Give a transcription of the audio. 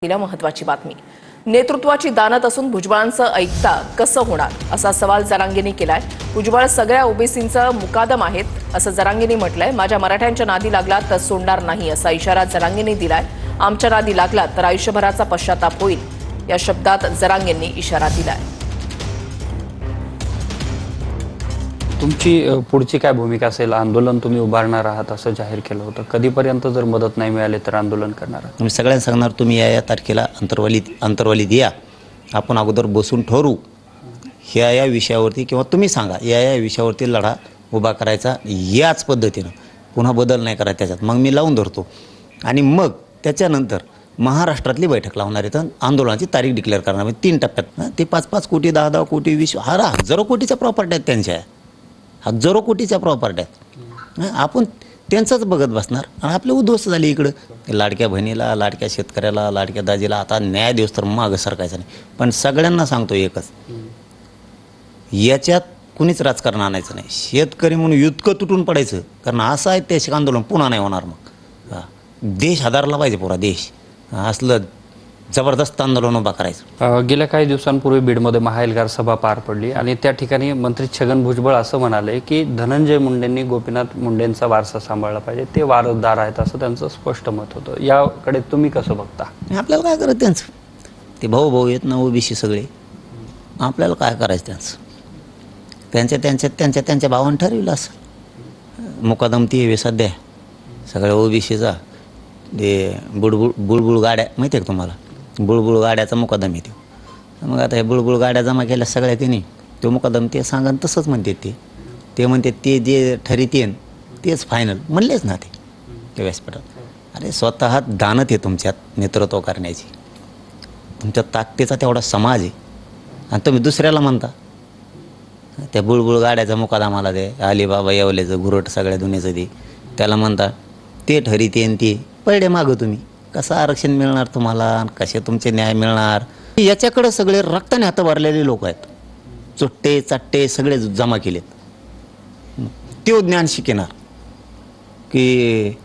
तिला महत्त्वाची बातमी. नेतृत्वाची दानत असून भुजबळांचं ऐकता कसं होणार असा सवाल जरांगेंनी केलाय. भुजबळ सगळ्या ओबीसींचा मुकादम आहेत असं जरांगेंनी म्हटलंय. माझ्या मराठ्यांच्या नादी लागला तर सोडणार नाही असा इशारा जरांगेंनी दिलाय. आमच्या नादी लागला तर आयुष्यभराचा पश्चाताप होईल या शब्दात जरांगेंनी इशारा दिलाय. तुमची पुढची काय भूमिका असेल? आंदोलन तुम्ही उभारणार आहात असं जाहीर केलं होतं. कधीपर्यंत जर मदत नाही मिळाली तर आंदोलन करणार आहात? मी सगळ्यांना सांगणार, तुम्ही या तारखेला अंतर्वालीत या, आपण अगोदर बसून ठरवू या विषयावरती, किंवा तुम्ही सांगा या विषयावरती लढा उभा करायचा. याच पद्धतीनं पुन्हा बदल नाही करायचा त्याच्यात. मग मी लावून धरतो आणि मग त्याच्यानंतर महाराष्ट्रातली बैठक लावणार आहे. तर आंदोलनाची तारीख डिक्लेअर करणार. 3 टप्प्यात ते 5-5 कोटी 10-10 कोटी 20 हजारो कोटीच्या प्रॉपर्टी आहेत त्यांच्या. हजारो कोटीच्या प्रॉपर्टी आहेत. आपण त्यांचंच बघत बसणार आणि आपले उद्ध्वस्त झाले इकडं. लाडक्या बहिणीला, लाडक्या शेतकऱ्याला, लाडक्या दाजीला आता न्याय देऊस तर मागं सरकायचं नाही. पण सगळ्यांना सांगतो एकच, याच्यात कुणीच राजकारण आणायचं नाही. शेतकरी म्हणून इतकं तुटून पडायचं, कारण असं आहे ते आंदोलन पुन्हा नाही होणार. मग देश हादरला पाहिजे, पुरा देश. असलं जबरदस्त आंदोलन उभा करायचं. गेल्या काही दिवसांपूर्वी बीडमध्ये महाएल्गार सभा पार पडली आणि त्या ठिकाणी मंत्री छगन भुजबळ असं म्हणाले की धनंजय मुंडेंनी गोपीनाथ मुंडेंचा वारसा सांभाळला पाहिजे, ते वारसदार आहेत असं त्यांचं स्पष्ट मत होतं. याकडे तुम्ही कसं बघता? आपल्याला काय करायचं त्यांचं? ते भाऊ आहेत ना ओबीसी सगळे. आपल्याला काय करायचं त्यांचं? त्यांच्या भावानं ठरविलं असं. मुकादम ती आहे सध्या सगळ्या ओबीसीचा. ते बुळबुळ गाड्या माहिती आहे का तुम्हाला? बुळबुळ गाड्याचा मुकादम येतो. मग आता हे बुळबुळ गाड्या जमा केल्या सगळ्या त्यांनी, तो मुकादम ते सांगा तसंच म्हणते. ते म्हणते ते जे ठरते तेच फायनल म्हणलेच ना ते व्यासपीठात. अरे स्वतः दानत आहे तुमच्यात नेतृत्व करण्याची. तुमच्या ताकदीचा तेवढा समाज आहे आणि तुम्ही दुसऱ्याला म्हणता त्या बुळबुळ गाड्याचा मुकादमाला दे. अलिबाबा येवल्याचं घुरट सगळ्या दुनियेचं दे, त्याला म्हणता ते ठरते ते पडले मागं. तुम्ही कसं आरक्षण मिळणार तुम्हाला? कसे तुमचे न्याय मिळणार? याच्याकडे सगळे रक्ताने हात भरलेले लोक आहेत. चुट्टे चाट्टे सगळे जमा केलेत. ते ज्ञान शिकणार की